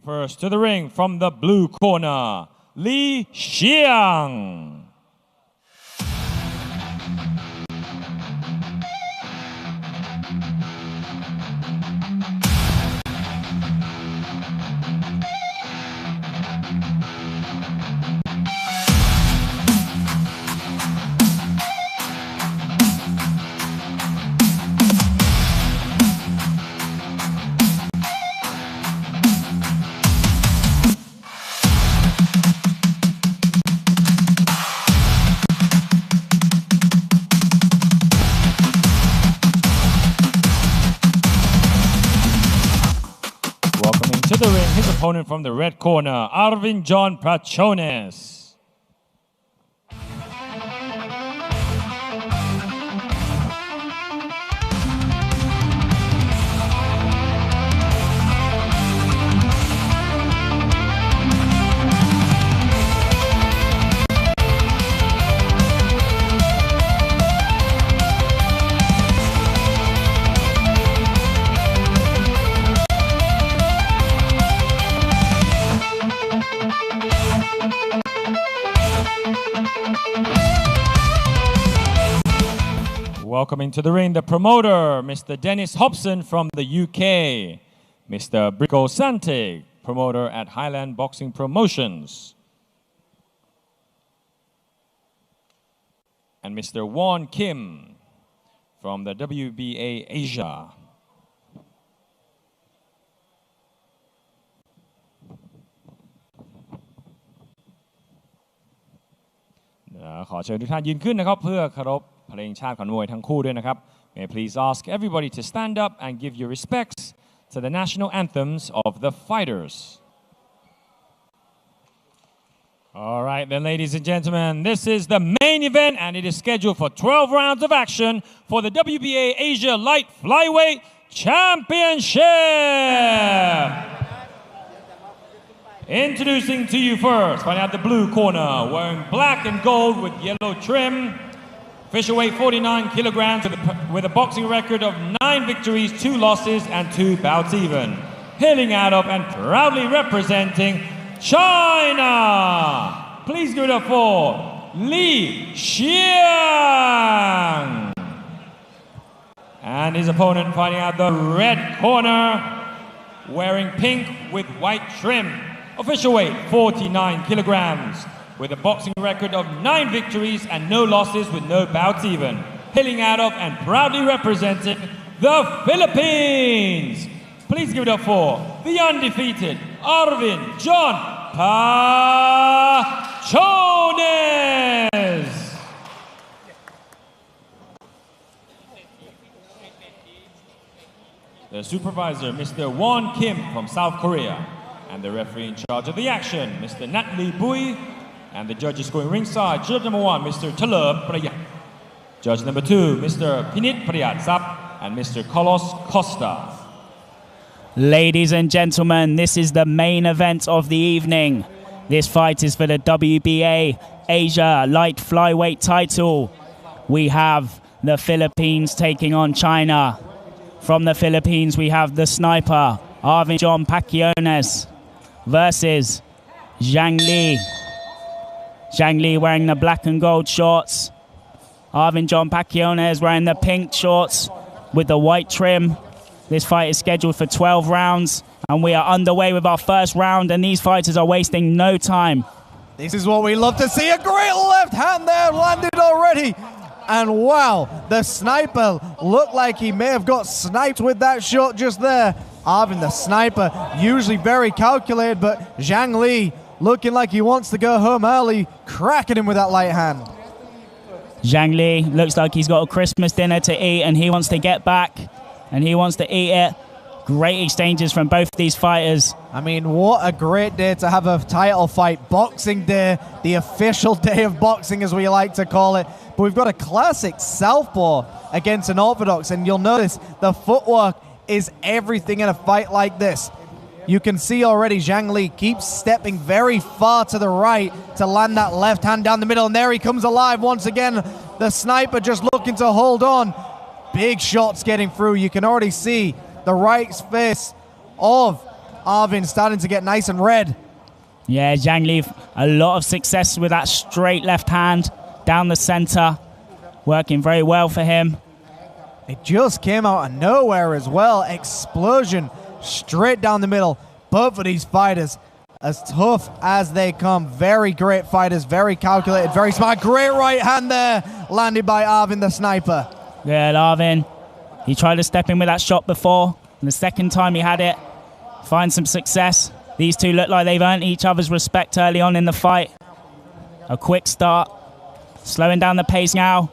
First to the ring from the blue corner, Li Xiang. To the ring, his opponent from the red corner, Arvin Jhon Paciones. Welcoming to the ring, the promoter, Mr. Dennis Hobson from the UK, Mr. Brico Santig, promoter at Highland Boxing Promotions, and Mr. Won Kim from the WBA Asia.ขอเชิญทุกท่านยืนขึ้นนะครับเพื่อเคารพเพลงชาติของมวยทั้งคู่ด้วยนะครับ May I please ask everybody to stand up and give your respects to the national anthems of the fighters. All right then, ladies and gentlemen, this is the main event and it is scheduled for 12 rounds of action for the WBA Asia Light Flyweight Championship. Introducing to you first, fighting out the blue corner, wearing black and gold with yellow trim. Official weight 49 kilograms with a boxing record of 9 victories, 2 losses, and 2 bouts even. Hailing out of and proudly representing China. Please give it up for Li Xiang. And his opponent fighting out the red corner, wearing pink with white trim. Official weight 49 kilograms. With a boxing record of 9 victories and no losses with no bouts even. Hailing out of and proudly representing the Philippines. Please give it up for the undefeated Arvin Jhon Paciones. The supervisor, Mr. Won Kim from South Korea. And the referee in charge of the action, Mr. Nat Lee Bui. And the judges going ringside, judge number 1, Mr. Taleb Prayat. Judge number 2, Mr. Pinit Priyatsap and Mr. Carlos Costa. Ladies and gentlemen, this is the main event of the evening. This fight is for the WBA Asia Light Flyweight title. We have the Philippines taking on China. From the Philippines, we have the sniper, Arvin Jhon Paciones, versus Zhang Li. Zhang Li wearing the black and gold shorts. Arvin Jhon Paciones wearing the pink shorts with the white trim. This fight is scheduled for 12 rounds, and we are underway with our first round, and these fighters are wasting no time. This is what we love to see. A great left hand there landed already. And wow, the sniper looked like he may have got sniped with that shot just there. Arvin, the sniper, usually very calculated, but Zhang Li looking like he wants to go home early, cracking him with that light hand. Zhang Li looks like he's got a Christmas dinner to eat and he wants to get back and he wants to eat it. Great exchanges from both these fighters. I mean, what a great day to have a title fight. Boxing Day, the official day of boxing as we like to call it. But we've got a classic southpaw against an orthodox, and you'll notice the footwork is everything in a fight like this. You can see already Zhang Li keeps stepping very far to the right to land that left hand down the middle, and there he comes alive once again. The sniper just looking to hold on. Big shots getting through. You can already see the right face of Arvin starting to get nice and red. Yeah, Zhang Li, a lot of success with that straight left hand down the center. Working very well for him. It just came out of nowhere as well. Explosion straight down the middle. Both of these fighters, as tough as they come. Very great fighters, very calculated, very smart. Great right hand there, landed by Arvin the sniper. Yeah, Arvin, he tried to step in with that shot before, and the second time he had it, find some success. These two look like they've earned each other's respect early on in the fight. A quick start, slowing down the pace now.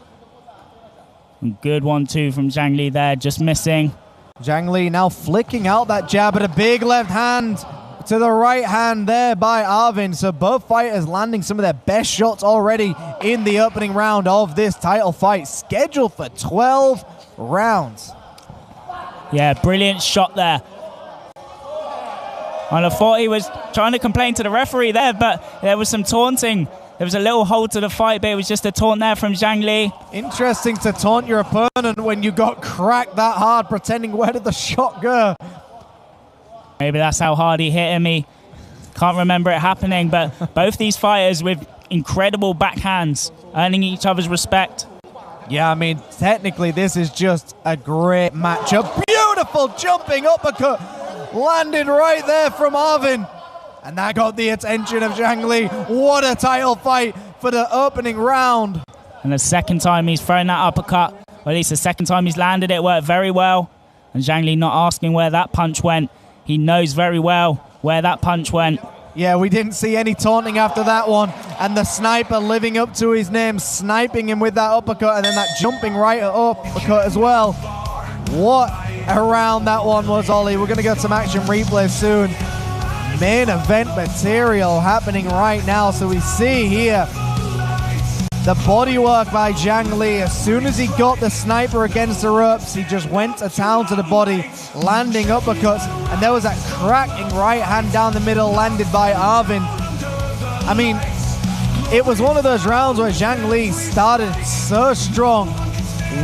Good 1-2 from Zhang Li there, just missing. Zhang Li now flicking out that jab at a big left hand to the right hand there by Arvin. So both fighters landing some of their best shots already in the opening round of this title fight, scheduled for 12 rounds. Yeah, brilliant shot there. And I thought he was trying to complain to the referee there, but there was some taunting. There was a little hold to the fight, but it was just a taunt there from Zhang Li. Interesting to taunt your opponent when you got cracked that hard, pretending where did the shot go? Maybe that's how hard he hit him. He can't remember it happening, but both these fighters with incredible backhands, earning each other's respect. Yeah, I mean, technically this is just a great matchup. Beautiful jumping uppercut landed right there from Arvin. And that got the attention of Zhang Li. What a title fight for the opening round. And the second time he's thrown that uppercut, or at least the second time he's landed it, worked very well. And Zhang Li not asking where that punch went. He knows very well where that punch went. Yeah, we didn't see any taunting after that one. And the sniper living up to his name, sniping him with that uppercut and then that jumping right uppercut as well. What a round that one was, Ollie. We're going to get some action replay soon. Main event material happening right now. So we see here the bodywork by Zhang Li. As soon as he got the sniper against the ropes, he just went to town to the body, landing uppercuts. And there was that cracking right hand down the middle landed by Arvin. I mean, it was one of those rounds where Zhang Li started so strong,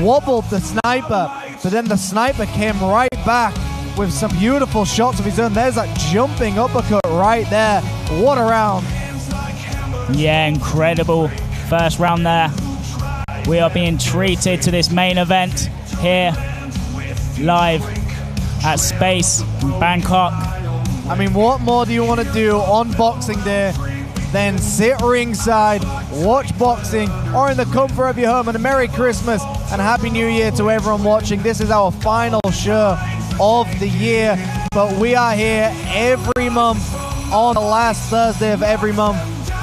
wobbled the sniper, but then the sniper came right back with some beautiful shots of his own. There's that jumping uppercut right there. What a round. Yeah, incredible first round there. We are being treated to this main event here live at Space in Bangkok. I mean, what more do you want to do on Boxing Day than sit ringside, watch boxing, or in the comfort of your home? And a Merry Christmas and Happy New Year to everyone watching. This is our final show of the year, but we are here every month on the last Thursday of every month.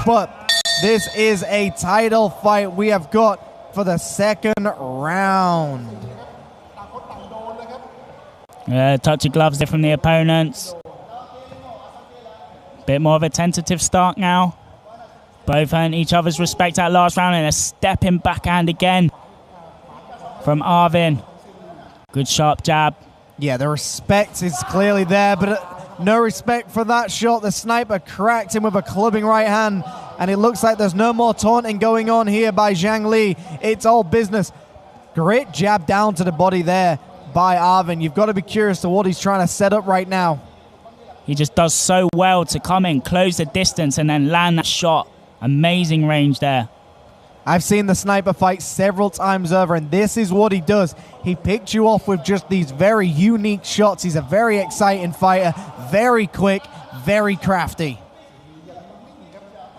But this is a title fight we have got for the second round. Touch of gloves there from the opponents. Bit more of a tentative start now. Both earn each other's respect at last round, and a stepping backhand again from Arvin. Good sharp jab. Yeah, the respect is clearly there, but no respect for that shot. The sniper cracked him with a clubbing right hand, and it looks like there's no more taunting going on here by Zhang Li. It's all business. Great jab down to the body there by Arvin. You've got to be curious to what he's trying to set up right now. He just does so well to come in, close the distance, and then land that shot. Amazing range there. I've seen the sniper fight several times over, and this is what he does. He picked you off with just these very unique shots. He's a very exciting fighter, very quick, very crafty.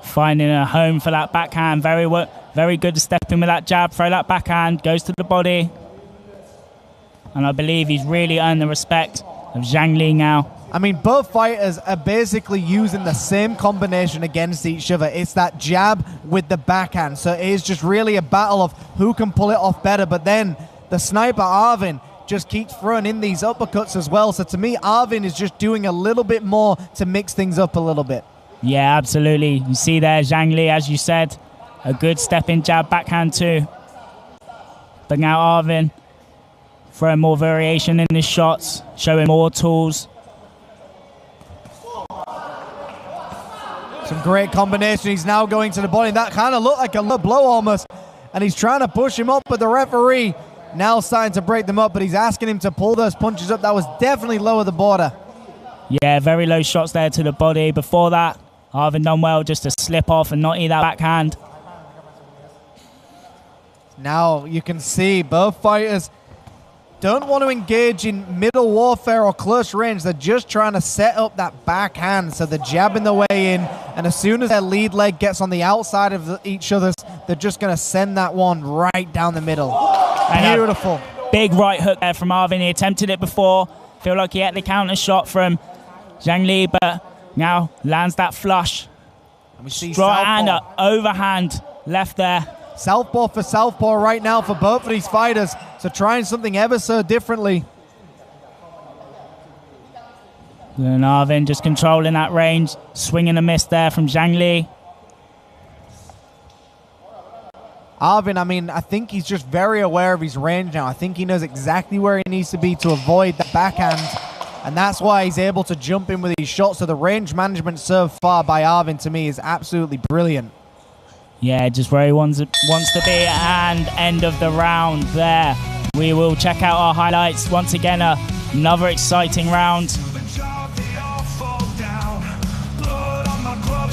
Finding a home for that backhand. Very good to step in with that jab, throw that backhand, goes to the body. And I believe he's really earned the respect of Zhang Li now. I mean, both fighters are basically using the same combination against each other. It's that jab with the backhand. So it is just really a battle of who can pull it off better. But then the sniper, Arvin, just keeps throwing in these uppercuts as well. So to me, Arvin is just doing a little bit more to mix things up a little bit. Yeah, absolutely. You see there, Zhang Li, as you said, a good step-in jab backhand too. But now Arvin throwing more variation in his shots, showing more tools. Some great combination. He's now going to the body. That kind of looked like a low blow almost. And he's trying to push him up, but the referee now starting to break them up, but he's asking him to pull those punches up. That was definitely lower the border. Yeah, very low shots there to the body. Before that, Arvin done well just to slip off and not eat that backhand. Now you can see both fighters don't want to engage in middle warfare or close range. They're just trying to set up that backhand. So they're jabbing the way in, and as soon as their lead leg gets on the outside of each other's, they're just going to send that one right down the middle. Beautiful. Big right hook there from Arvin. He attempted it before. Feel like he had the counter shot from Zhang Li, but now lands that flush. And we see Strong and an overhand left there. Southpaw for southpaw right now for both of these fighters. So trying something ever so differently. And Arvin just controlling that range. Swinging a miss there from Zhang Li. Arvin, I mean, I think he's just very aware of his range now. I think he knows exactly where he needs to be to avoid the backhand. And that's why he's able to jump in with these shots. So the range management so far by Arvin, to me, is absolutely brilliant. Yeah, just where he wants to be. And end of the round there. We will check out our highlights. Once again, another exciting round.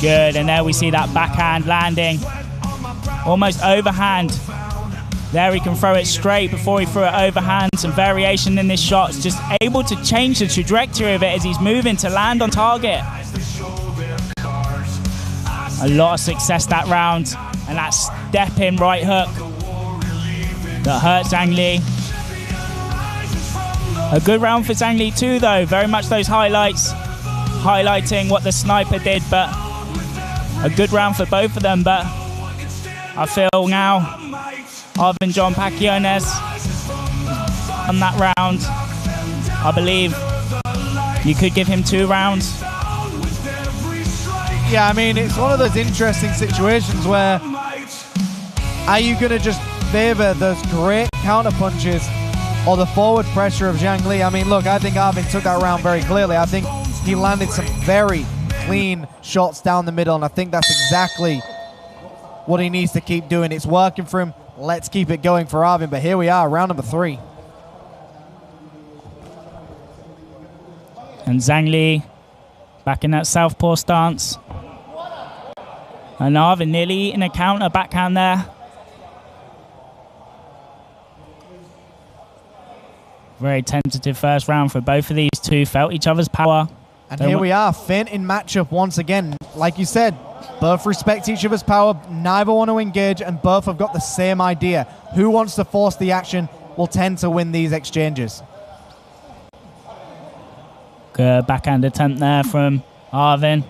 Good, and there we see that backhand landing. Almost overhand. There he can throw it straight before he threw it overhand. Some variation in this shot. It's just able to change the trajectory of it as he's moving to land on target. A lot of success that round. And that step-in right hook that hurt Zhang Li. A good round for Zhang Li too, though. Very much those highlights highlighting what the sniper did, but a good round for both of them. But I feel now Arvin Jhon Paciones on that round. I believe you could give him 2 rounds. Yeah, I mean, it's one of those interesting situations where are you going to just favor those great counter punches or the forward pressure of Zhang Li? I mean, look, I think Arvin took that round very clearly. I think he landed some very clean shots down the middle, and I think that's exactly what he needs to keep doing. It's working for him. Let's keep it going for Arvin. But here we are, round number 3. And Zhang Li back in that southpaw stance. And Arvin nearly eating a counter backhand there. Very tentative first round for both of these two. Felt each other's power. And here we are, fainting matchup once again. Like you said, both respect each other's power, neither want to engage, and both have got the same idea. Who wants to force the action will tend to win these exchanges. Good backhand attempt there from Arvin.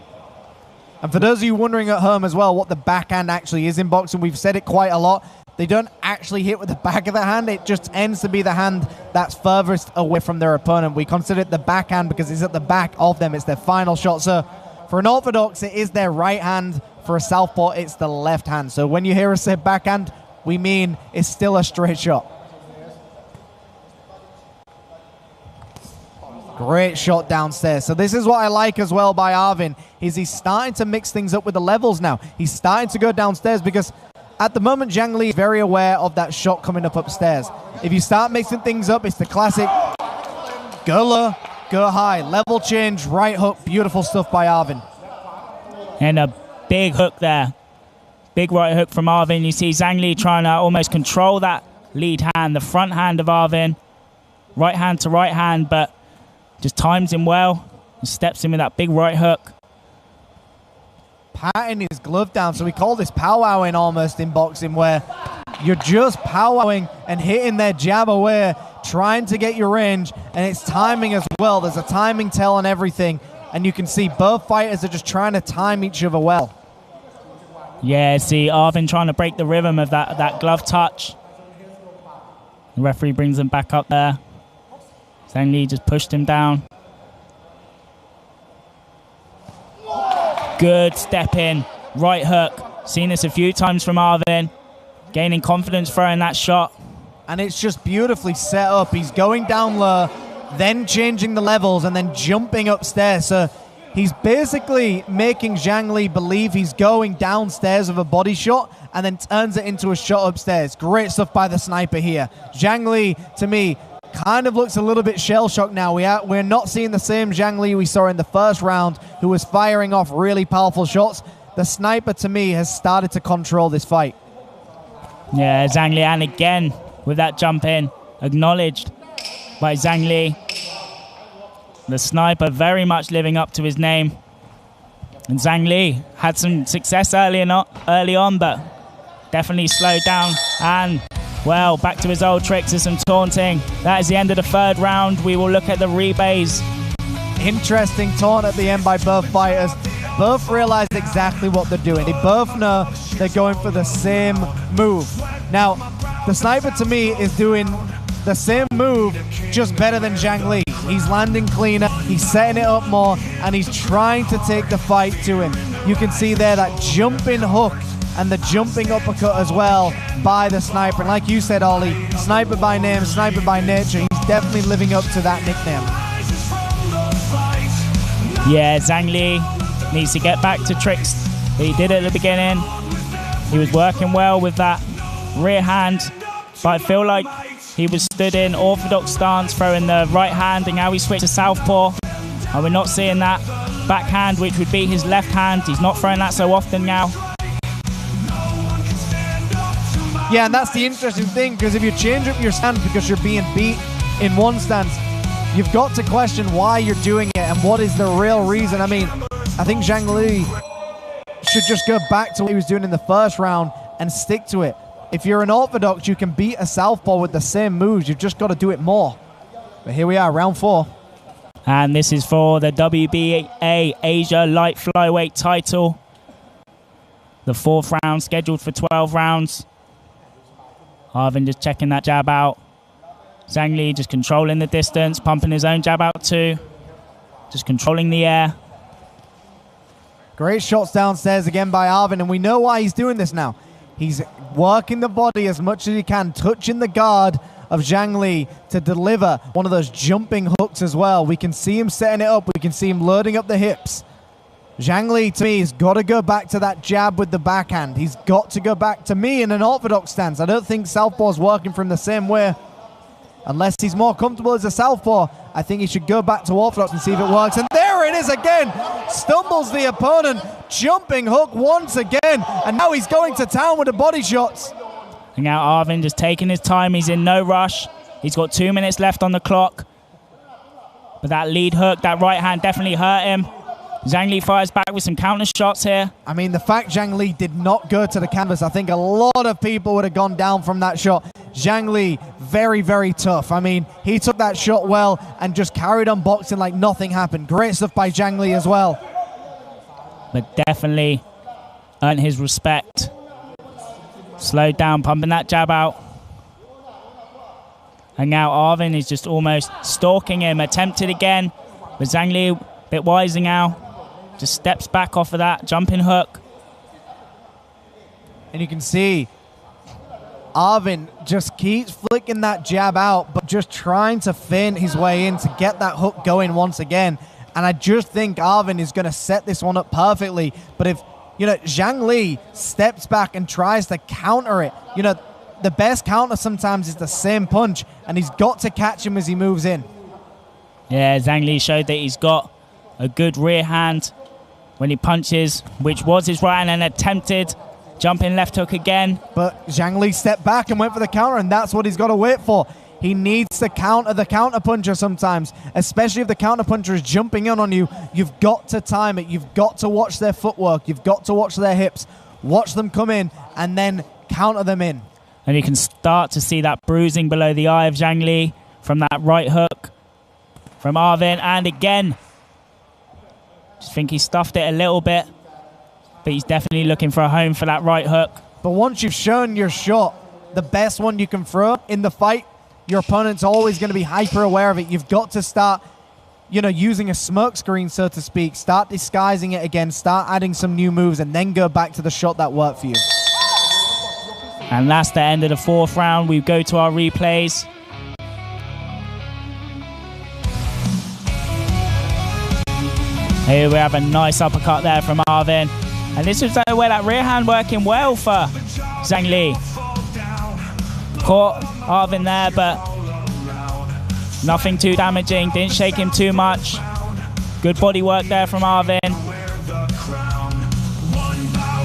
And for those of you wondering at home as well what the backhand actually is in boxing, we've said it quite a lot. They don't actually hit with the back of the hand. It just tends to be the hand that's furthest away from their opponent. We consider it the backhand because it's at the back of them. It's their final shot. So for an orthodox, it is their right hand. For a southpaw, it's the left hand. So when you hear us say backhand, we mean it's still a straight shot. Great shot downstairs. So this is what I like as well by Arvin, is he's starting to mix things up with the levels now. He's starting to go downstairs because at the moment, Zhang Li is very aware of that shot coming up upstairs. If you start mixing things up, it's the classic go low, go high, level change, right hook. Beautiful stuff by Arvin. And a big hook there. Big right hook from Arvin. You see Zhang Li trying to almost control that lead hand, the front hand of Arvin. Right hand to right hand, but just times him well. He steps in with that big right hook. Patting his glove down. So we call this powwowing almost in boxing, where you're just powwowing and hitting their jab away, trying to get your range, and it's timing as well. There's a timing tell on everything, and you can see both fighters are just trying to time each other well. Yeah, see Arvin trying to break the rhythm of that glove touch. The referee brings him back up there. Zhang Li just pushed him down. Good step in, right hook. Seen this a few times from Arvin. Gaining confidence throwing that shot. And it's just beautifully set up. He's going down low, then changing the levels, and then jumping upstairs. So he's basically making Zhang Li believe he's going downstairs with a body shot and then turns it into a shot upstairs. Great stuff by the sniper here. Zhang Li, to me, kind of looks a little bit shell-shocked now. We're not seeing the same Zhang Li we saw in the first round, who was firing off really powerful shots. The sniper, to me, has started to control this fight. Yeah, Zhang Li, and again, with that jump in, acknowledged by Zhang Li. The sniper very much living up to his name. And Zhang Li had some success early on, but definitely slowed down. And, well, back to his old tricks of some taunting. That is the end of the third round. We will look at the rebays. Interesting taunt at the end by both fighters. Both realize exactly what they're doing. They both know they're going for the same move. Now, the sniper, to me, is doing the same move, just better than Zhang Li. He's landing cleaner, he's setting it up more, and he's trying to take the fight to him. You can see there that jumping hook and the jumping uppercut as well by the sniper. And like you said, Ollie, sniper by name, sniper by nature. He's definitely living up to that nickname. Yeah, Zhang Li needs to get back to tricks that he did at the beginning. He was working well with that rear hand, but I feel like he was stood in orthodox stance, throwing the right hand, and now he switched to southpaw. And we're not seeing that backhand, which would be his left hand. He's not throwing that so often now. Yeah, and that's the interesting thing, because if you change up your stance because you're being beat in one stance, you've got to question why you're doing it and what is the real reason. I mean, I think Zhang Li should just go back to what he was doing in the first round and stick to it. If you're an orthodox, you can beat a southpaw with the same moves. You've just got to do it more. But here we are, round 4. And this is for the WBA Asia Light Flyweight title. The 4th round scheduled for 12 rounds. Arvin just checking that jab out. Zhang Li just controlling the distance, pumping his own jab out too. Just controlling the air. Great shots downstairs again by Arvin, and we know why he's doing this now. He's working the body as much as he can, touching the guard of Zhang Li to deliver one of those jumping hooks as well. We can see him setting it up. We can see him loading up the hips. Zhang Li, to me, has got to go back to that jab with the backhand. He's got to go back, to me, in an orthodox stance. I don't think southpaw's working from the same way. Unless he's more comfortable as a southpaw, I think he should go back to orthodox and see if it works. And there it is again. Stumbles the opponent. Jumping hook once again. And now he's going to town with the body shots. And now Arvin just taking his time. He's in no rush. He's got 2 minutes left on the clock. But that lead hook, that right hand definitely hurt him. Zhang Li fires back with some counter shots here. I mean, the fact Zhang Li did not go to the canvas, I think a lot of people would have gone down from that shot. Zhang Li, very, very tough. I mean, he took that shot well and just carried on boxing like nothing happened. Great stuff by Zhang Li as well. But definitely earned his respect. Slowed down, pumping that jab out. And now Arvin is just almost stalking him. Attempted again, but Zhang Li a bit wiser now. Just steps back off of that jumping hook. And you can see Arvin just keeps flicking that jab out, but just trying to feint his way in to get that hook going once again. And I just think Arvin is going to set this one up perfectly. But if, Zhang Li steps back and tries to counter it, the best counter sometimes is the same punch, and he's got to catch him as he moves in. Yeah, Zhang Li showed that he's got a good rear hand when he punches, which was his right hand, and attempted jumping left hook again. But Zhang Li stepped back and went for the counter, and that's what he's got to wait for. He needs to counter the counter puncher sometimes, especially if the counter puncher is jumping in on you. You've got to time it. You've got to watch their footwork. You've got to watch their hips. Watch them come in and then counter them in. And you can start to see that bruising below the eye of Zhang Li from that right hook from Arvin. And again, just think he stuffed it a little bit, but he's definitely looking for a home for that right hook. But once you've shown your shot, the best one you can throw in the fight, your opponent's always going to be hyper aware of it. You've got to start, using a smoke screen, so to speak. Start disguising it again, start adding some new moves, and then go back to the shot that worked for you. And that's the end of the 4th round. We go to our replays. Here we have a nice uppercut there from Arvin. And this was where that rear hand working well for Zhang Li. Caught Arvin there, but Nothing too damaging, didn't shake him too much. Good body work there from Arvin.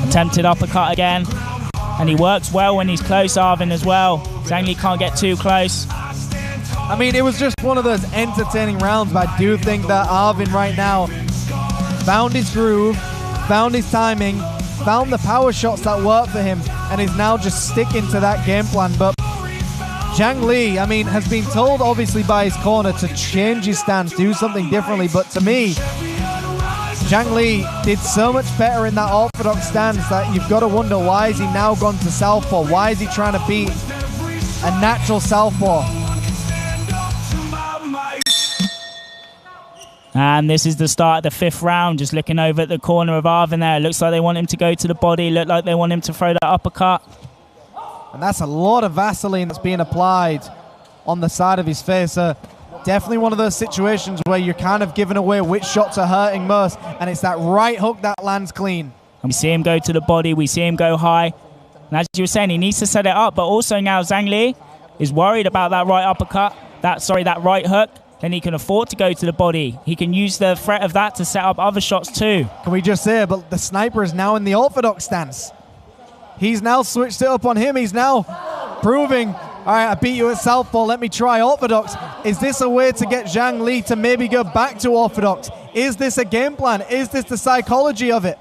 Attempted uppercut again. And he works well when he's close, Arvin, as well. Zhang Li can't get too close. I mean, it was just one of those entertaining rounds, but I do think that Arvin right now found his groove, found his timing, found the power shots that work for him, and is now just sticking to that game plan. But Zhang Li, I mean, has been told obviously by his corner to change his stance, do something differently, but to me, Zhang Li did so much better in that orthodox stance that you've got to wonder, why is he now gone to southpaw? Why is he trying to beat a natural southpaw? And this is the start of the 5th round. Just looking over at the corner of Arvin there. It looks like they want him to go to the body. Look like they want him to throw that uppercut. And that's a lot of Vaseline that's being applied on the side of his face. Definitely one of those situations where you're kind of giving away which shots are hurting most, and it's that right hook that lands clean. And we see him go to the body, we see him go high. And as you were saying, he needs to set it up, but also now Zhang Li is worried about that right uppercut, that right hook. Then he can afford to go to the body. He can use the threat of that to set up other shots too. Can we just say, but the sniper is now in the orthodox stance. He's now switched it up on him. He's now proving, all right, I beat you at southpaw, let me try orthodox. Is this a way to get Zhang Li to maybe go back to orthodox? Is this a game plan? Is this the psychology of it?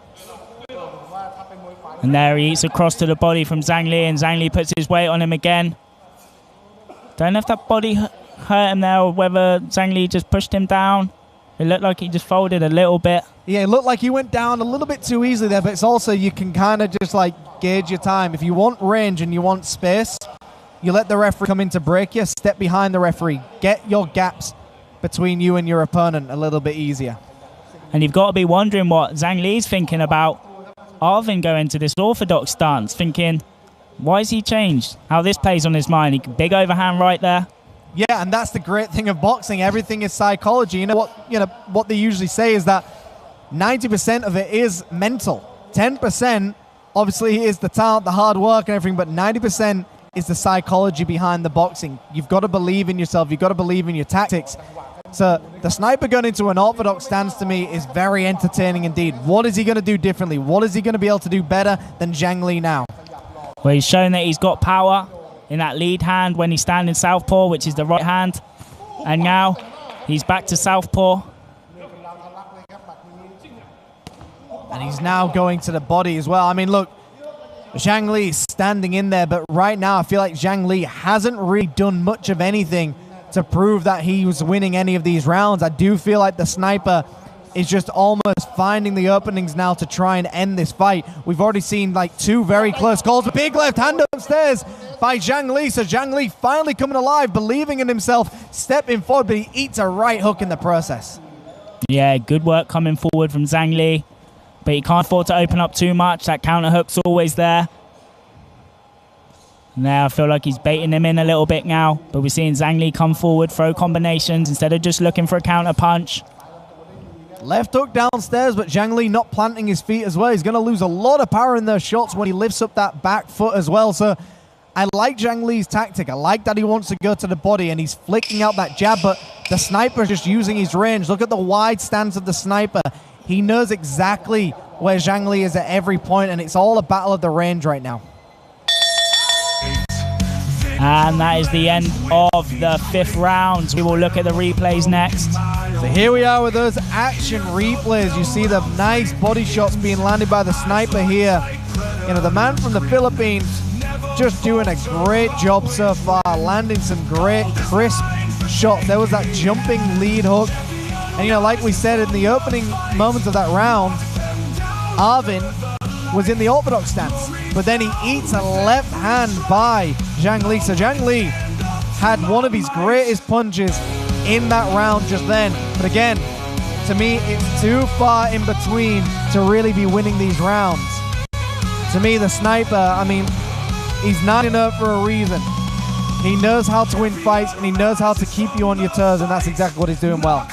And there he eats across to the body from Zhang Li, and Zhang Li puts his weight on him again. Don't know if that body hurt him there or whether Zhang Li just pushed him down. It looked like he just folded a little bit. Yeah, it looked like he went down a little bit too easily there, but it's also, you can kind of just like gauge your time. If you want range and you want space, you let the referee come in to break you, step behind the referee, get your gaps between you and your opponent a little bit easier. And you've got to be wondering what Zhang Li's thinking about Arvin going to this orthodox stance, thinking, why has he changed? How this plays on his mind. Big overhand right there. Yeah, and that's the great thing of boxing. Everything is psychology. You know what they usually say is that 90% of it is mental. 10% obviously is the talent, the hard work and everything, but 90% is the psychology behind the boxing. You've got to believe in yourself. You've got to believe in your tactics. So the sniper going into an orthodox stance to me is very entertaining indeed. What is he going to do differently? What is he going to be able to do better than Zhang Li now? Well, he's shown that he's got power in that lead hand when he's standing southpaw, which is the right hand. And now he's back to southpaw. And he's now going to the body as well. I mean, look, Zhang Li is standing in there, but right now I feel like Zhang Li hasn't really done much of anything to prove that he was winning any of these rounds. I do feel like the sniper is just almost finding the openings now to try and end this fight. We've already seen like 2 very close calls. A big left hand upstairs by Zhang Li. So Zhang Li finally coming alive, believing in himself, stepping forward, but he eats a right hook in the process. Yeah, good work coming forward from Zhang Li. But he can't afford to open up too much. That counter hook's always there. Now I feel like he's baiting him in a little bit now. But we're seeing Zhang Li come forward, throw combinations instead of just looking for a counter punch. Left hook downstairs, but Zhang Li not planting his feet as well. He's going to lose a lot of power in those shots when he lifts up that back foot as well. So I like Zhang Li's tactic. I like that he wants to go to the body and he's flicking out that jab, but the sniper is just using his range. Look at the wide stance of the sniper. He knows exactly where Zhang Li is at every point, and it's all a battle of the range right now. And that is the end of the 5th round. We will look at the replays next. So here we are with those action replays. You see the nice body shots being landed by the sniper here. You know, the man from the Philippines just doing a great job so far, landing some great crisp shots. There was that jumping lead hook. And, you know, like we said in the opening moments of that round, Arvin was in the orthodox stance, but then he eats a left hand by Zhang Li. So Zhang Li had one of his greatest punches in that round just then. But again, to me, it's too far in between to really be winning these rounds. To me, the sniper, I mean, he's 9-0 for a reason. He knows how to win fights and he knows how to keep you on your toes, and that's exactly what he's doing well.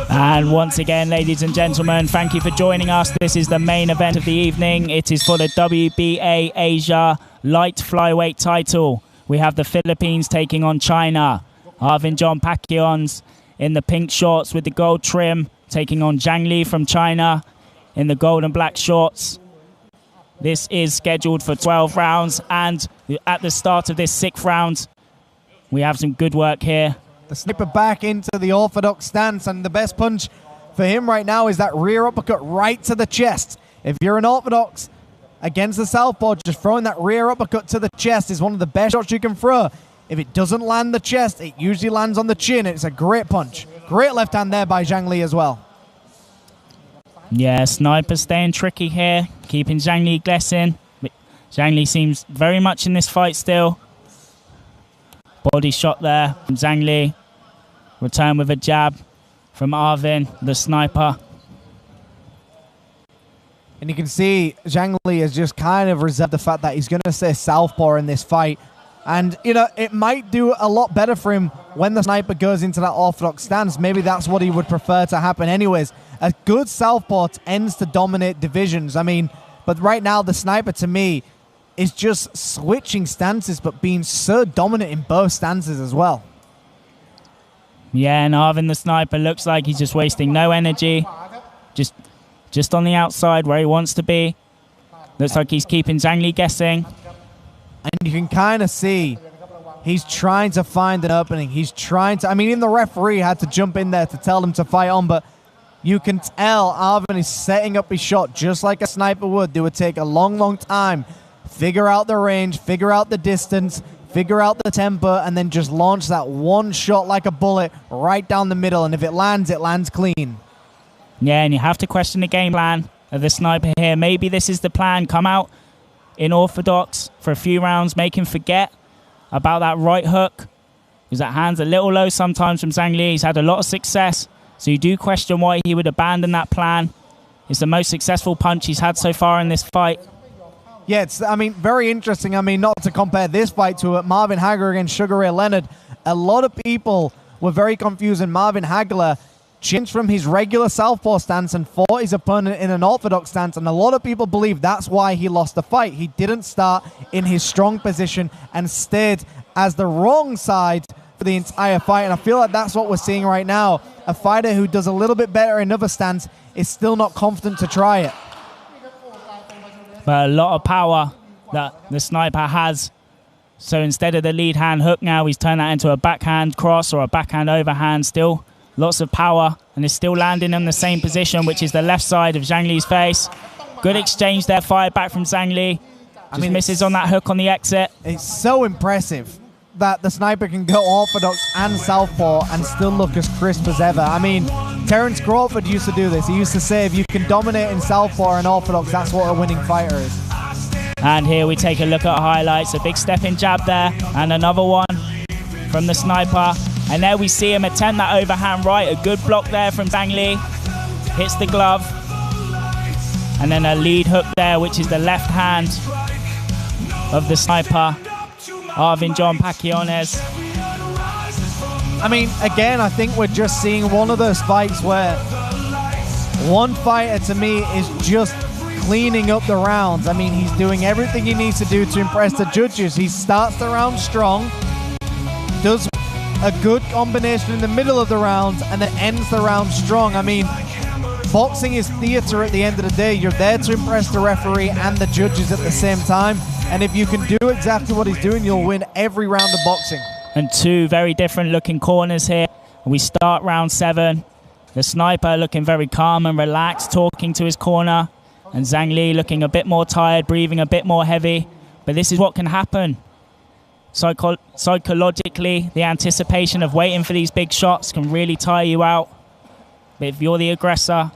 And once again, ladies and gentlemen, thank you for joining us. This is the main event of the evening. It is for the WBA Asia light flyweight title. We have the Philippines taking on China. Arvin Jhon Paciones in the pink shorts with the gold trim, taking on Zhang Li from China in the gold and black shorts. This is scheduled for 12 rounds, and at the start of this 6th round, we have some good work here. The sniper back into the orthodox stance, and the best punch for him right now is that rear uppercut right to the chest. If you're an orthodox against the southpaw, just throwing that rear uppercut to the chest is one of the best shots you can throw. If it doesn't land the chest, it usually lands on the chin. It's a great punch. Great left hand there by Zhang Li as well. Yeah, sniper staying tricky here, keeping Zhang Li guessing. Zhang Li seems very much in this fight still. Body shot there from Zhang Li. Return with a jab from Arvin, the sniper. And you can see Zhang Li has just kind of reserved the fact that he's going to say southpaw in this fight. And, you know, it might do a lot better for him when the sniper goes into that orthodox stance. Maybe that's what he would prefer to happen anyways. A good southpaw tends to dominate divisions. I mean, but right now the sniper, to me, is just switching stances but being so dominant in both stances as well. Yeah, and Arvin the sniper looks like he's just wasting no energy. Just on the outside where he wants to be. Looks like he's keeping Zhang Li guessing. And you can kind of see he's trying to find an opening. He's trying to, I mean, even the referee had to jump in there to tell him to fight on, but you can tell Arvin is setting up his shot just like a sniper would. It would take a long, long time. Figure out the range, figure out the distance, figure out the tempo, and then just launch that one shot like a bullet right down the middle. And if it lands clean. Yeah, and you have to question the game plan of the sniper here. Maybe this is the plan. Come out in orthodox for a few rounds, make him forget about that right hook, because that hand's a little low sometimes from Zhang Li. He's had a lot of success, so you do question why he would abandon that plan. It's the most successful punch he's had so far in this fight. Yeah, it's, I mean, very interesting. I mean, not to compare this fight to Marvin Hagler against Sugar Ray Leonard. A lot of people were very confused, and Marvin Hagler changed from his regular southpaw stance and fought his opponent in an orthodox stance, and a lot of people believe that's why he lost the fight. He didn't start in his strong position and stayed as the wrong side for the entire fight, and I feel like that's what we're seeing right now. A fighter who does a little bit better in another stance is still not confident to try it. But a lot of power that the sniper has. So instead of the lead hand hook now, he's turned that into a backhand cross or a backhand overhand. Still lots of power, and is still landing in the same position, which is the left side of Zhang Li's face. Good exchange there, fired back from Zhang Li. Just misses on that hook on the exit. It's so impressive that the sniper can go orthodox and southpaw and still look as crisp as ever. I mean, Terence Crawford used to do this. He used to say if you can dominate in southpaw and orthodox, that's what a winning fighter is. And here we take a look at highlights. A big step in jab there, and another one from the sniper. And there we see him attempt that overhand right. A good block there from Zhang Li. Hits the glove. And then a lead hook there, which is the left hand of the sniper, Arvin Jhon Paciones. I mean, again, I think we're just seeing one of those fights where one fighter, to me, is just cleaning up the rounds. I mean, he's doing everything he needs to do to impress the judges. He starts the round strong, does a good combination in the middle of the round, and then ends the round strong. I mean, boxing is theater at the end of the day. You're there to impress the referee and the judges at the same time. And if you can do exactly what he's doing, you'll win every round of boxing. And two very different looking corners here. We start round 7. The sniper looking very calm and relaxed, talking to his corner. And Zhang Li looking a bit more tired, breathing a bit more heavy. But this is what can happen. Psychologically, the anticipation of waiting for these big shots can really tire you out. But if you're the aggressor,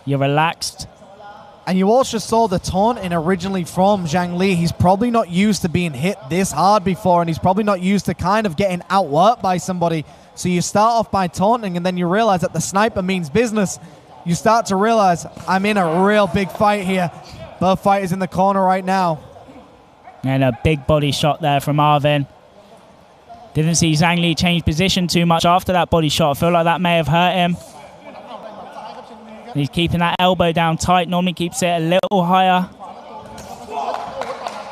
you're relaxed. And you also saw the taunting originally from Zhang Li. He's probably not used to being hit this hard before, and he's probably not used to kind of getting outworked by somebody. So you start off by taunting, and then you realize that the sniper means business. You start to realize, I'm in a real big fight here. Both fighters in the corner right now. And a big body shot there from Arvin. Didn't see Zhang Li change position too much after that body shot. I feel like that may have hurt him. He's keeping that elbow down tight. Normally keeps it a little higher.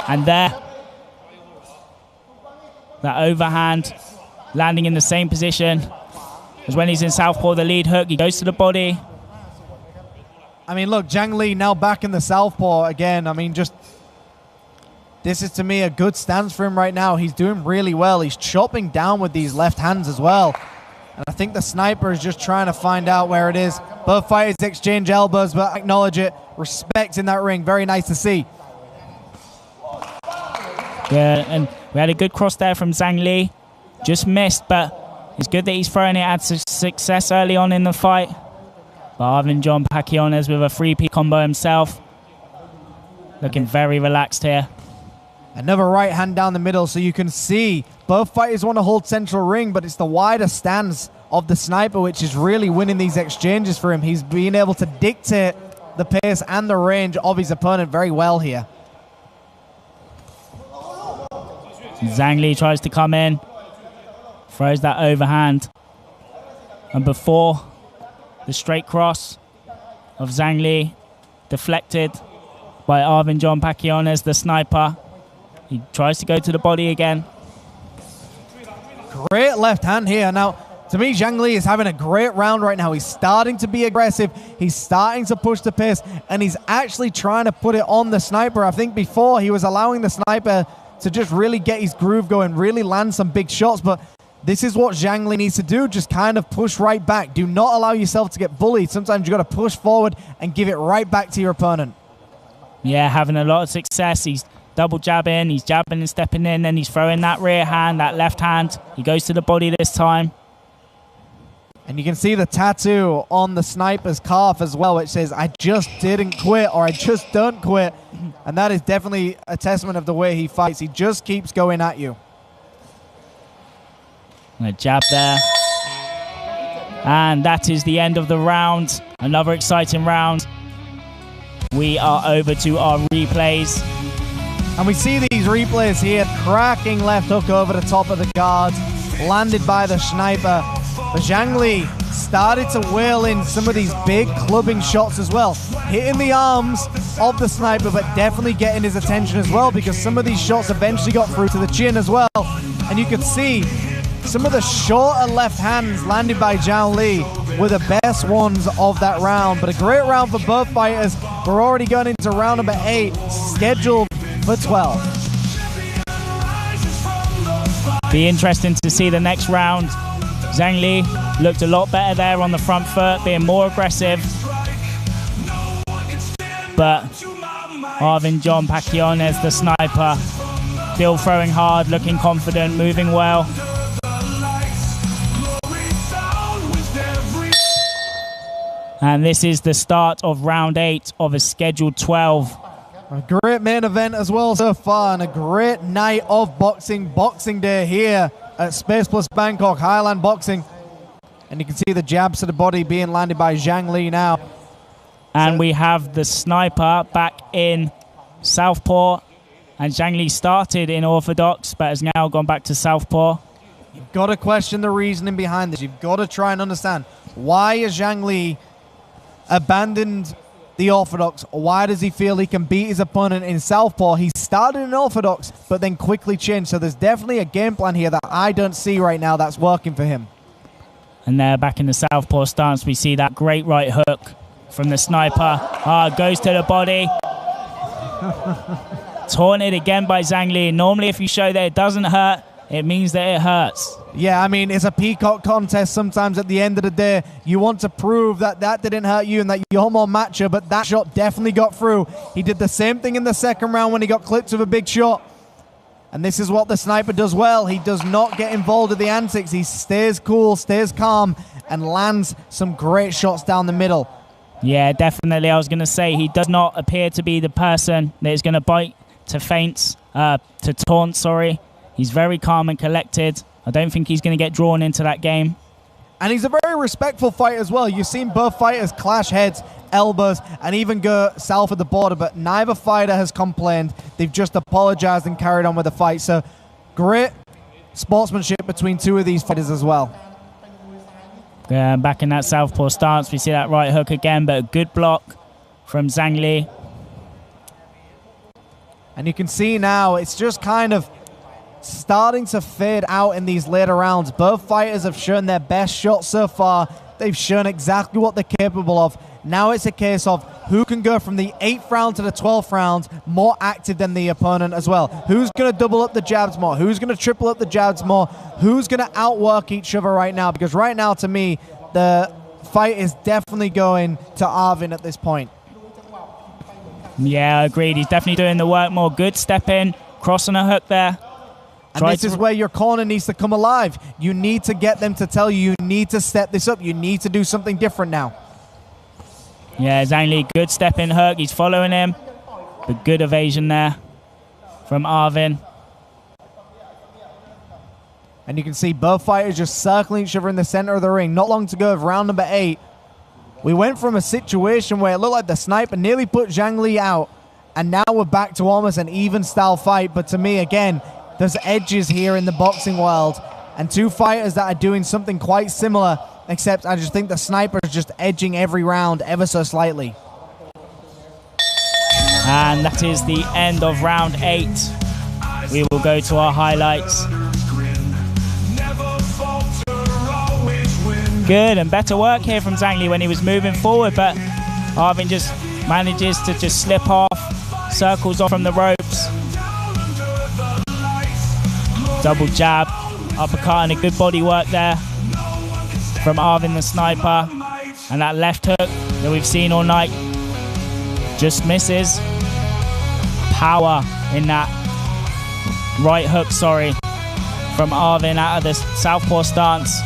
And there, that overhand landing in the same position as when he's in southpaw. The lead hook, he goes to the body. I mean, look, Zhang Li now back in the southpaw again. I mean, just this is, to me, a good stance for him right now. He's doing really well. He's chopping down with these left hands as well. And I think the sniper is just trying to find out where it is. Both fighters exchange elbows, but acknowledge it. Respect in that ring. Very nice to see. Yeah, and we had a good cross there from Zhang Li. Just missed, but it's good that he's throwing it at success early on in the fight. But Arvin Jhon Paciones with a 3P combo himself. Looking very relaxed here. Another right hand down the middle, so you can see both fighters want to hold central ring, but it's the wider stance of the sniper which is really winning these exchanges for him. He's being able to dictate the pace and the range of his opponent very well here. Zhang Li tries to come in, throws that overhand. And before the straight cross of Zhang Li, deflected by Arvin Jhon Paciones, the sniper. He tries to go to the body again. Great left hand here. Now, to me, Zhang Li is having a great round right now. He's starting to be aggressive. He's starting to push the pace, and he's actually trying to put it on the sniper. I think before he was allowing the sniper to just really get his groove going, really land some big shots, but this is what Zhang Li needs to do. Just kind of push right back. Do not allow yourself to get bullied. Sometimes you got to push forward and give it right back to your opponent. Yeah, having a lot of success. He's double jabbing, he's jabbing and stepping in, then he's throwing that rear hand, that left hand. He goes to the body this time. And you can see the tattoo on the sniper's calf as well, which says, "I just didn't quit," or "I just don't quit." And that is definitely a testament of the way he fights. He just keeps going at you. And a jab there. And that is the end of the round. Another exciting round. We are over to our replays. And we see these replays here. Cracking left hook over the top of the guard. Landed by the sniper. But Zhang Li started to wheel in some of these big clubbing shots as well. Hitting the arms of the sniper, but definitely getting his attention as well, because some of these shots eventually got through to the chin as well. And you could see some of the shorter left hands landed by Zhang Li were the best ones of that round. But a great round for both fighters. We're already going into round number 8, scheduled for 12. Be interesting to see the next round. Zhang Li looked a lot better there on the front foot, being more aggressive. But Arvin Jhon Paciones, the sniper, still throwing hard, looking confident, moving well. And this is the start of round 8 of a scheduled 12. A great main event as well so far, and a great night of Boxing Day here at Space Plus Bangkok, Highland Boxing. And you can see the jabs to the body being landed by Zhang Li now. And we have the sniper back in southpaw. And Zhang Li started in orthodox, but has now gone back to southpaw. You've got to question the reasoning behind this. You've got to try and understand, why is Zhang Li abandoned the orthodox? Why does he feel he can beat his opponent in southpaw? He started in orthodox, but then quickly changed. So there's definitely a game plan here that I don't see right now that's working for him. And there, back in the southpaw stance, we see that great right hook from the sniper. Goes to the body. Taunted again by Zhang Li. Normally, if you show that it doesn't hurt, it means that it hurts. Yeah, I mean, it's a peacock contest. Sometimes at the end of the day, you want to prove that that didn't hurt you and that you're more macho, but that shot definitely got through. He did the same thing in the second round when he got clipped with a big shot. And this is what the sniper does well. He does not get involved with the antics. He stays cool, stays calm, and lands some great shots down the middle. Yeah, definitely. I was going to say, he does not appear to be the person that is going to bite to feints, to taunt, sorry. He's very calm and collected. I don't think he's going to get drawn into that game. And he's a very respectful fighter as well. You've seen both fighters clash heads, elbows, and even go south of the border, but neither fighter has complained. They've just apologized and carried on with the fight. So great sportsmanship between two of these fighters as well. Back in that southpaw stance, we see that right hook again, but a good block from Zhang Li. And you can see now, it's just kind of starting to fade out in these later rounds. Both fighters have shown their best shot so far. They've shown exactly what they're capable of. Now it's a case of who can go from the 8th round to the 12th round more active than the opponent as well. Who's going to double up the jabs more? Who's going to triple up the jabs more? Who's going to outwork each other right now? Because right now, to me, the fight is definitely going to Arvin at this point. Yeah, agreed. He's definitely doing the work more. Good step in, crossing a hook there. And this is where your corner needs to come alive. You need to get them to tell you need to step this up. You need to do something different now. Yeah, Zhang Li, good step in hook. He's following him. But good evasion there from Arvin. And you can see both fighters just circling each other in the center of the ring. Not long to go of round number 8. We went from a situation where it looked like the sniper nearly put Zhang Li out. And now we're back to almost an even style fight. But to me, again, there's edges here in the boxing world. And two fighters that are doing something quite similar, except I just think the sniper is just edging every round ever so slightly. And that is the end of round 8. We will go to our highlights. Good and better work here from Zhang Li when he was moving forward, but Arvin just manages to just slip off, circles off from the ropes. Double jab, uppercut, and a good body work there from Arvin the sniper. And that left hook that we've seen all night just misses. Power in that right hook, from Arvin out of the southpaw stance.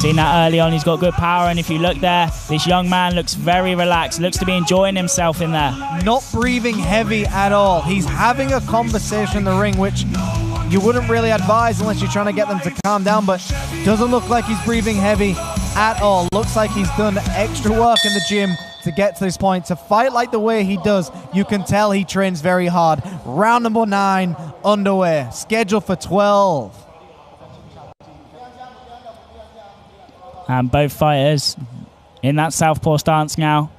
Seen that early on, he's got good power, and if you look there, this young man looks very relaxed, looks to be enjoying himself in there. Not breathing heavy at all. He's having a conversation in the ring, which you wouldn't really advise unless you're trying to get them to calm down, but doesn't look like he's breathing heavy at all. Looks like he's done extra work in the gym to get to this point. To fight like the way he does, you can tell he trains very hard. Round number 9 underway, scheduled for 12. And both fighters in that southpaw stance now.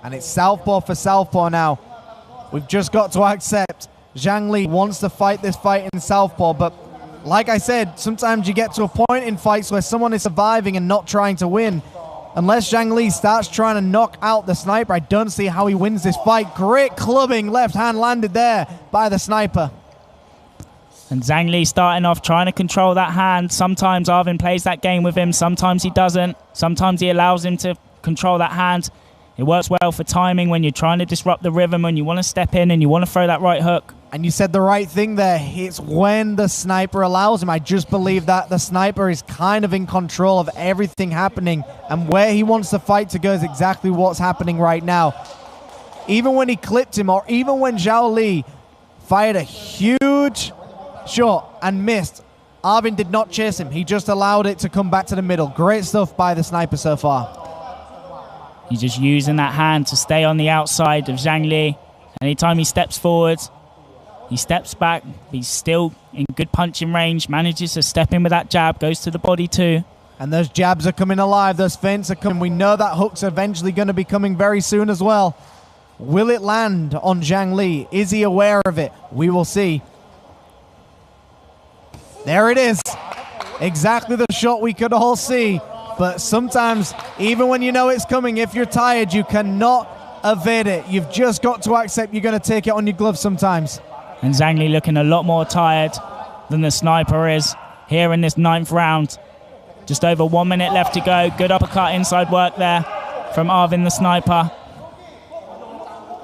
And it's southpaw for southpaw now. We've just got to accept Zhang Li wants to fight this fight in southpaw, but like I said, sometimes you get to a point in fights where someone is surviving and not trying to win. Unless Zhang Li starts trying to knock out the sniper, I don't see how he wins this fight. Great clubbing, left hand landed there by the sniper. And Zhang Li starting off trying to control that hand. Sometimes Arvin plays that game with him, sometimes he doesn't. Sometimes he allows him to control that hand. It works well for timing when you're trying to disrupt the rhythm and you want to step in and you want to throw that right hook. And you said the right thing there. It's when the sniper allows him. I just believe that the sniper is kind of in control of everything happening, and where he wants the fight to go is exactly what's happening right now. Even when he clipped him, or even when Zhao Li fired a huge shot and missed, Arvin did not chase him. He just allowed it to come back to the middle. Great stuff by the sniper so far. He's just using that hand to stay on the outside of Zhang Li. Anytime he steps forward, he steps back. He's still in good punching range, manages to step in with that jab, goes to the body too. And those jabs are coming alive. Those feints are coming. We know that hook's eventually going to be coming very soon as well. Will it land on Zhang Li? Is he aware of it? We will see. There it is. Exactly the shot we could all see. But sometimes, even when you know it's coming, if you're tired, you cannot evade it. You've just got to accept you're going to take it on your gloves sometimes. And Zhang Li looking a lot more tired than the sniper is here in this 9th round. Just over 1 minute left to go. Good uppercut inside work there from Arvin the sniper.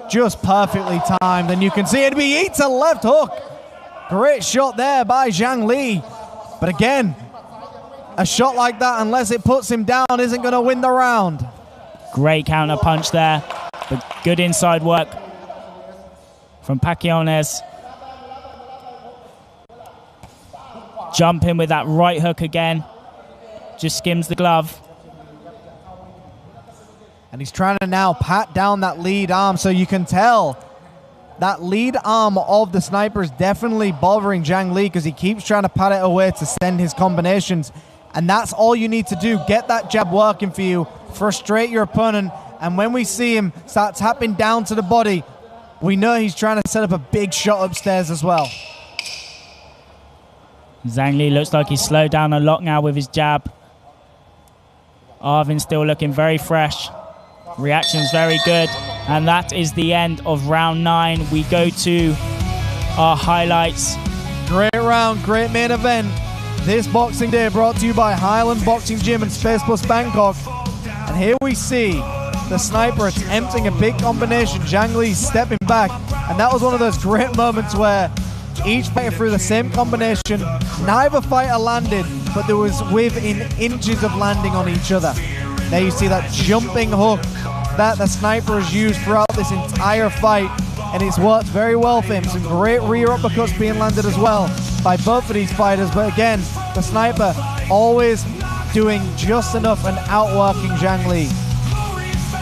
Just perfectly timed, and you can see it. He eats a left hook. Great shot there by Zhang Li. But again, a shot like that, unless it puts him down, isn't going to win the round. Great counter punch there, but good inside work from Paciones. Jumping with that right hook again. Just skims the glove. And he's trying to now pat down that lead arm, so you can tell that lead arm of the sniper is definitely bothering Zhang Li, because he keeps trying to pat it away to send his combinations. And that's all you need to do. Get that jab working for you. Frustrate your opponent. And when we see him start tapping down to the body, we know he's trying to set up a big shot upstairs as well. Zhang Li looks like he's slowed down a lot now with his jab. Arvin still looking very fresh. Reaction's very good. And that is the end of round 9. We go to our highlights. Great round, great main event. This Boxing Day brought to you by Highland Boxing Gym and Space Plus Bangkok. And here we see the sniper attempting a big combination. Zhang Li stepping back. And that was one of those great moments where each fighter threw the same combination. Neither fighter landed, but there was within inches of landing on each other. There you see that jumping hook that the sniper has used throughout this entire fight, and it's worked very well for him. Some great rear uppercuts being landed as well by both of these fighters, but again, the sniper always doing just enough and outworking Zhang Li.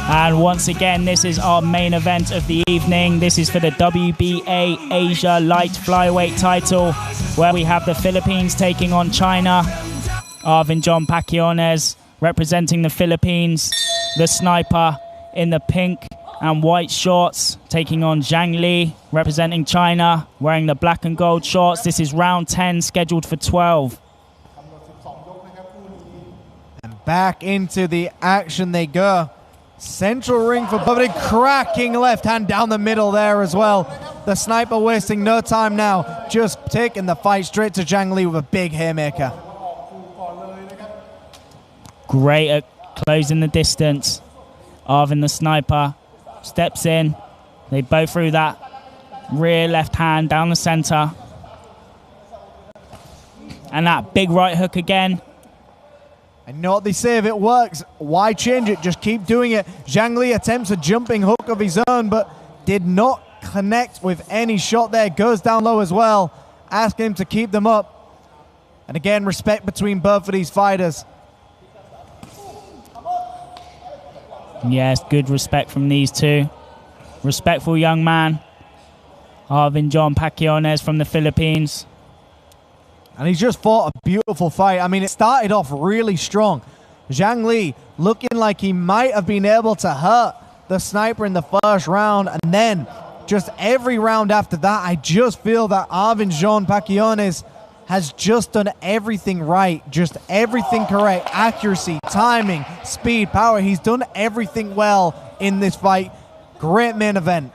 And once again, this is our main event of the evening. This is for the WBA Asia Light Flyweight title, where we have the Philippines taking on China. Arvin Jhon Paciones representing the Philippines. The sniper in the pink and white shorts taking on Zhang Li, representing China, wearing the black and gold shorts. This is round 10, scheduled for 12. And back into the action they go. Central ring for Bobby, cracking left hand down the middle there as well. The sniper wasting no time now, just taking the fight straight to Zhang Li with a big haymaker. Great at closing the distance. Arvin the sniper steps in. They both threw that rear left hand down the center. And that big right hook again. I know what they say, if it works, why change it? Just keep doing it. Zhang Li attempts a jumping hook of his own, but did not connect with any shot there. Goes down low as well, asking him to keep them up. And again, respect between both of these fighters. Yes, good respect from these two. Respectful young man. Arvin Jhon Paciones from the Philippines. And he's just fought a beautiful fight. I mean, it started off really strong. Zhang Li looking like he might have been able to hurt the sniper in the first round. And then just every round after that, I just feel that Arvin Jhon Paciones has just done everything right. Just everything correct. Accuracy, timing, speed, power. He's done everything well in this fight. Great main event.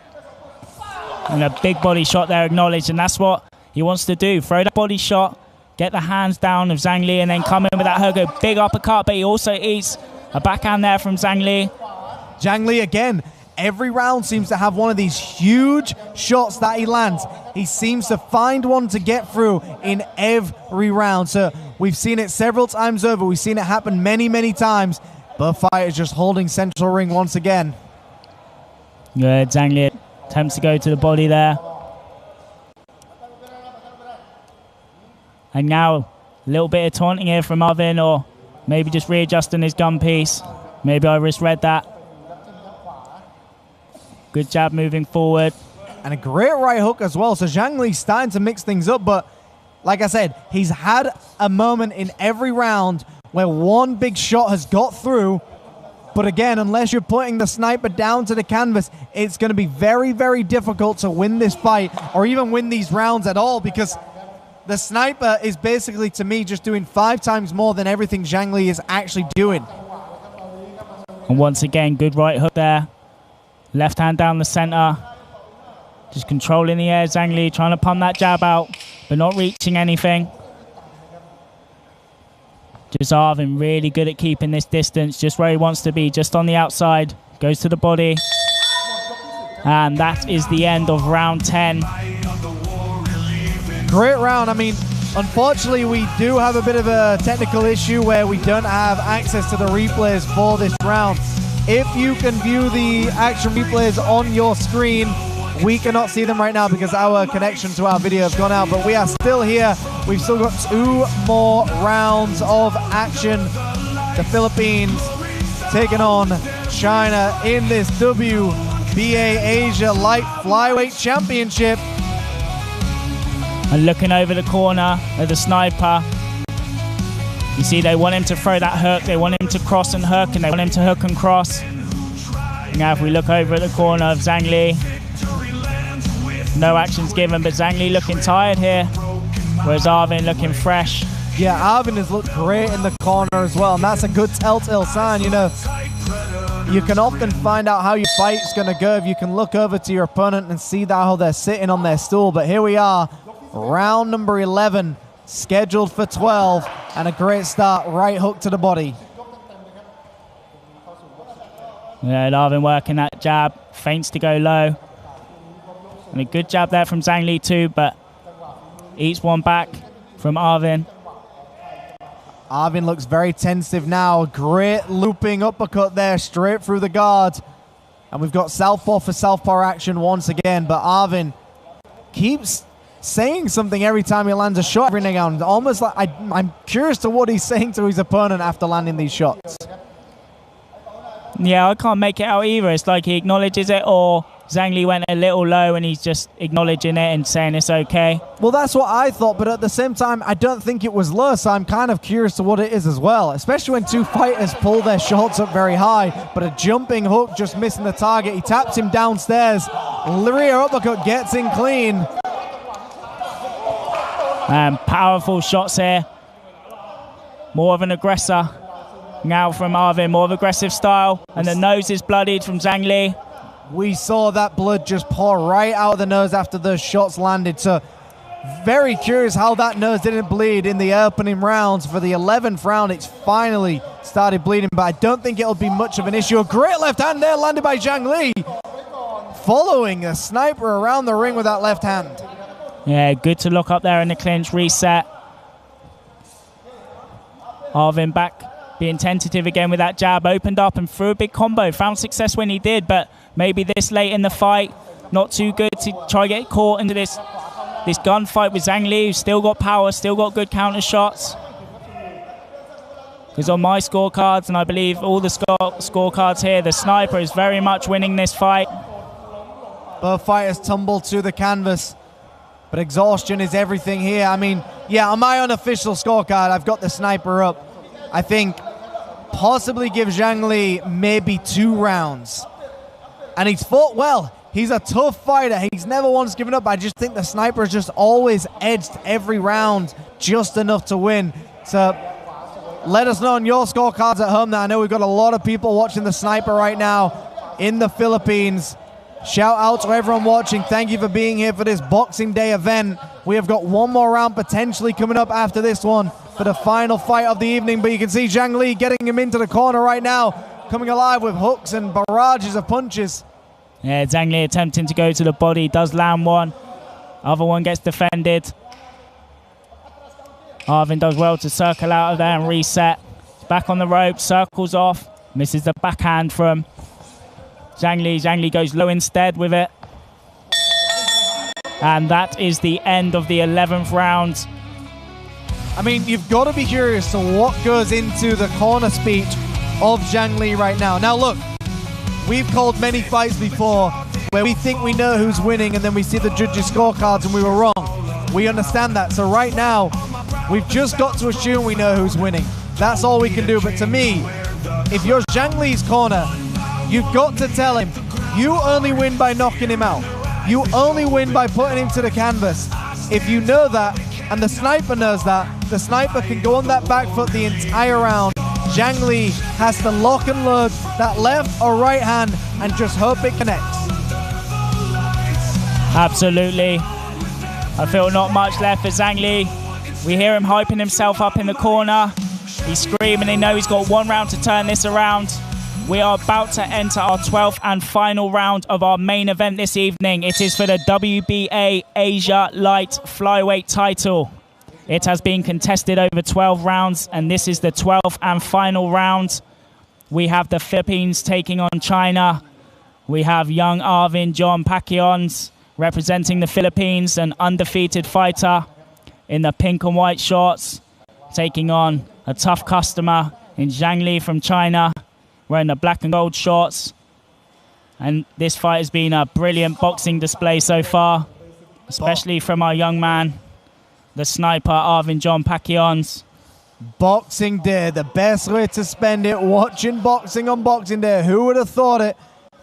And a big body shot there acknowledged. And that's what he wants to do. Throw that body shot. Get the hands down of Zhang Li and then come in with that hook. A big uppercut, but he also eats a backhand there from Zhang Li. Zhang Li again, every round seems to have one of these huge shots that he lands. He seems to find one to get through in every round. So we've seen it several times over. We've seen it happen many, many times. Both fighters just holding central ring once again. Good, Zhang Li attempts to go to the body there. And now, a little bit of taunting here from Arvin, or maybe just readjusting his gun piece. Maybe I misread that. Good jab moving forward. And a great right hook as well. So Zhang Li's starting to mix things up, but like I said, he's had a moment in every round where one big shot has got through. But again, unless you're putting the sniper down to the canvas, it's going to be very, very difficult to win this fight or even win these rounds at all, because the sniper is basically, to me, just doing 5 times more than everything Zhang Li is actually doing. And once again, good right hook there. Left hand down the center. Just controlling the air, Zhang Li trying to pump that jab out, but not reaching anything. Just Arvin really good at keeping this distance, just where he wants to be, just on the outside. Goes to the body. And that is the end of round 10. Great round. I mean, unfortunately, we do have a bit of a technical issue where we don't have access to the replays for this round. If you can view the action replays on your screen, we cannot see them right now because our connection to our video has gone out, but we are still here. We've still got 2 more rounds of action. The Philippines taking on China in this WBA Asia Light Flyweight Championship. And looking over the corner of the sniper, you see they want him to throw that hook, they want him to cross and hook, and they want him to hook and cross. Now if we look over at the corner of Zhang Li, No actions given, but Zhang Li looking tired here, whereas Arvin looking fresh. Yeah, Arvin has looked great in the corner as well, and that's a good telltale sign. You know, you can often find out how your fight's going to go if you can look over to your opponent and see that how they're sitting on their stool. But here we are, round number 11, scheduled for 12, and a great start, right hook to the body. Yeah, Arvin working that jab, feints to go low. And a good jab there from Zhang Li too, but eats one back from Arvin. Arvin looks very tentative now. Great looping uppercut there, straight through the guard. And we've got southpaw for southpaw action once again, but Arvin keeps saying something every time he lands a shot every now and then. Almost like I'm curious to what he's saying to his opponent after landing these shots. Yeah, I can't make it out either. It's like he acknowledges it, or Zhang Li went a little low and he's just acknowledging it and saying it's okay. Well, that's what I thought, but at the same time, I don't think it was low, so I'm kind of curious to what it is as well, especially when two fighters pull their shots up very high, but a jumping hook just missing the target. He taps him downstairs. Rear uppercut gets in clean. And powerful shots here. More of an aggressor now from Arvin, more of aggressive style, and the nose is bloodied from Zhang Li. We saw that blood just pour right out of the nose after those shots landed. So very curious how that nose didn't bleed in the opening rounds. For the 11th round, it's finally started bleeding, but I don't think it'll be much of an issue. A great left hand there landed by Zhang Li, following a sniper around the ring with that left hand. Yeah, good to look up there in the clinch, reset. Arvin back, being tentative again with that jab, opened up and threw a big combo. Found success when he did, but maybe this late in the fight, not too good to try to get caught into this gunfight with Zhang Li, who's still got power, still got good counter shots. Because on my scorecards, and I believe all the scorecards here, the sniper is very much winning this fight. Both fighters tumble to the canvas, but exhaustion is everything here. I mean, yeah, on my unofficial scorecard, I've got the sniper up. I think possibly give Zhang Li maybe 2 rounds. And he's fought well. He's a tough fighter. He's never once given up. I just think the sniper has just always edged every round just enough to win. So let us know on your scorecards at home. Now, I know we've got a lot of people watching the sniper right now in the Philippines. Shout out to everyone watching. Thank you for being here for this Boxing Day event. We have got one more round potentially coming up after this one for the final fight of the evening. But you can see Zhang Li getting him into the corner right now, coming alive with hooks and barrages of punches. Yeah, Zhang Li attempting to go to the body, does land one. Other one gets defended. Arvin does well to circle out of there and reset. Back on the rope, circles off, misses the backhand from Zhang Li. Zhang Li goes low instead with it. And that is the end of the 11th round. I mean, you've got to be curious to what goes into the corner speech of Zhang Li right now. Now look, we've called many fights before where we think we know who's winning and then we see the judges' scorecards and we were wrong. We understand that. So right now, we've just got to assume we know who's winning. That's all we can do. But to me, if you're Zhang Li's corner, you've got to tell him, you only win by knocking him out. You only win by putting him to the canvas. If you know that, and the sniper knows that, the sniper can go on that back foot the entire round. Zhang Li has to lock and load that left or right hand and just hope it connects. Absolutely. I feel not much left for Zhang Li. We hear him hyping himself up in the corner. He's screaming. They know he's got 1 round to turn this around. We are about to enter our 12th and final round of our main event this evening. It is for the WBA Asia Light Flyweight title. It has been contested over 12 rounds, and this is the 12th and final round. We have the Philippines taking on China. We have young Arvin Jhon Paciones representing the Philippines, an undefeated fighter in the pink and white shorts, taking on a tough customer in Zhang Li from China, wearing the black and gold shorts. And this fight has been a brilliant boxing display so far, especially from our young man, the sniper, Arvin Jhon Paciones. Boxing Day, the best way to spend it, watching boxing on Boxing Day. Who would have thought it?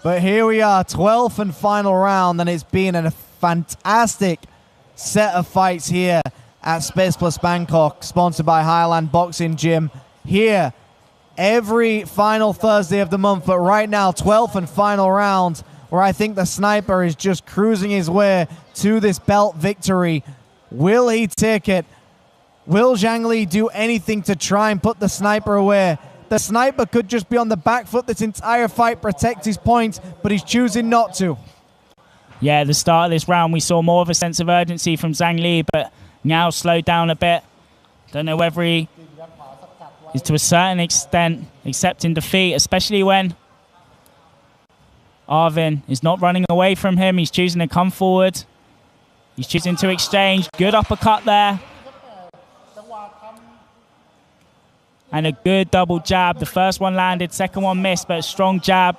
But here we are, 12th and final round, and it's been a fantastic set of fights here at Space Plus Bangkok, sponsored by Highland Boxing Gym. Here, every final Thursday of the month, but right now, 12th and final round, where I think the sniper is just cruising his way to this belt victory. Will he take it? Will Zhang Li do anything to try and put the sniper away? The sniper could just be on the back foot this entire fight, protect his point, but he's choosing not to. Yeah, at the start of this round, we saw more of a sense of urgency from Zhang Li, but now slowed down a bit. Don't know whether he is to a certain extent accepting defeat, especially when Arvin is not running away from him. He's choosing to come forward. He's choosing to exchange. Good uppercut there. And a good double jab. The first one landed, second one missed, but a strong jab.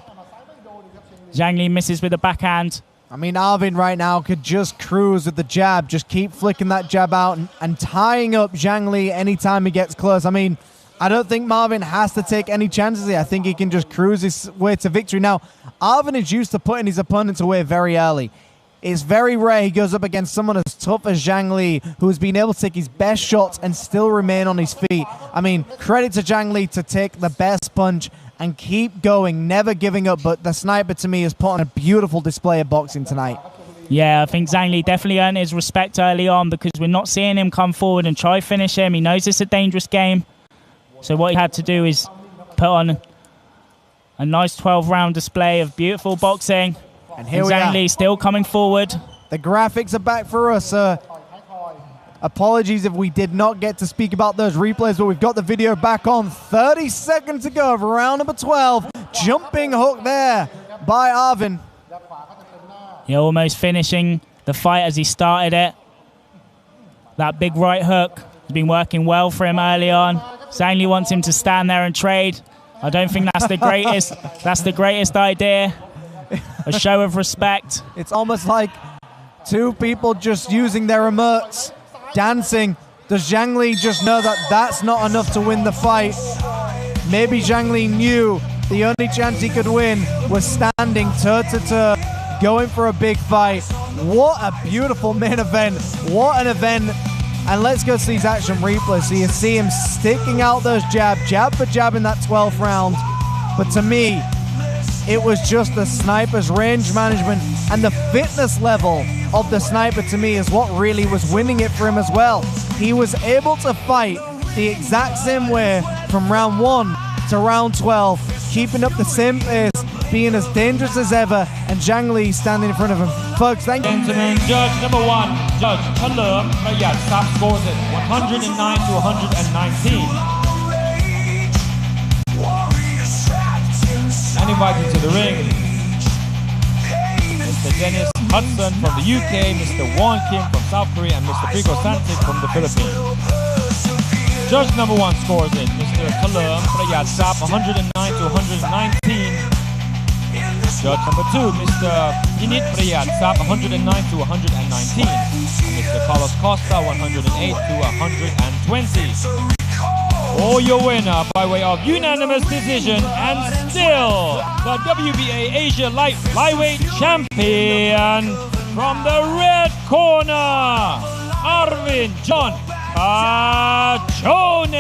Zhang Li misses with the backhand. I mean, Arvin right now could just cruise with the jab, just keep flicking that jab out and tying up Zhang Li anytime he gets close. I mean, I don't think Marvin has to take any chances here. I think he can just cruise his way to victory. Now, Arvin is used to putting his opponents away very early. It's very rare he goes up against someone as tough as Zhang Li, who has been able to take his best shots and still remain on his feet. I mean, credit to Zhang Li to take the best punch and keep going, never giving up. But the sniper, to me, has put on a beautiful display of boxing tonight. Yeah, I think Zhang Li definitely earned his respect early on because we're not seeing him come forward and try finish him. He knows it's a dangerous game. So what he had to do is put on a nice 12-round display of beautiful boxing. And here we Zhang are. Li still coming forward. The graphics are back for us. Apologies if we did not get to speak about those replays, but we've got the video back on. 30 seconds to go of round number 12. Jumping hook there by Arvin. He almost finishing the fight as he started it. That big right hook has been working well for him early on. Zhang Li wants him to stand there and trade. I don't think that's the greatest. That's the greatest idea. A show of respect. It's almost like two people just using their remotes, dancing. Does Zhang Li just know that that's not enough to win the fight? Maybe Zhang Li knew the only chance he could win was standing toe-to-toe, going for a big fight. What a beautiful main event. What an event. And let's go see these action replays. So you see him sticking out those jab for jab in that 12th round. But to me, it was just the sniper's range management and the fitness level of the sniper, to me, is what really was winning it for him as well. He was able to fight the exact same way from round 1 to round 12, keeping up the same pace, being as dangerous as ever, and Zhang Li standing in front of him. Folks, thank you. Gentlemen, judge number 1, Judge Chalerm Prayat, top scores at 109 to 119. And invited to the ring, Mr. Dennis Hudson from the UK, Mr. Won Kim from South Korea, and Mr. Pico Santic from the Philippines. Judge number 1 scores in Mr. Chalerm Prayat, top 109 to 119. Judge number 2, Mr. Pinit Prayat, top 109 to 119. And Mr. Carlos Costa, 108 to 120. For your winner by way of unanimous decision and still the WBA Asia Light Flyweight Champion from the red corner, Arvin Jhon Paciones.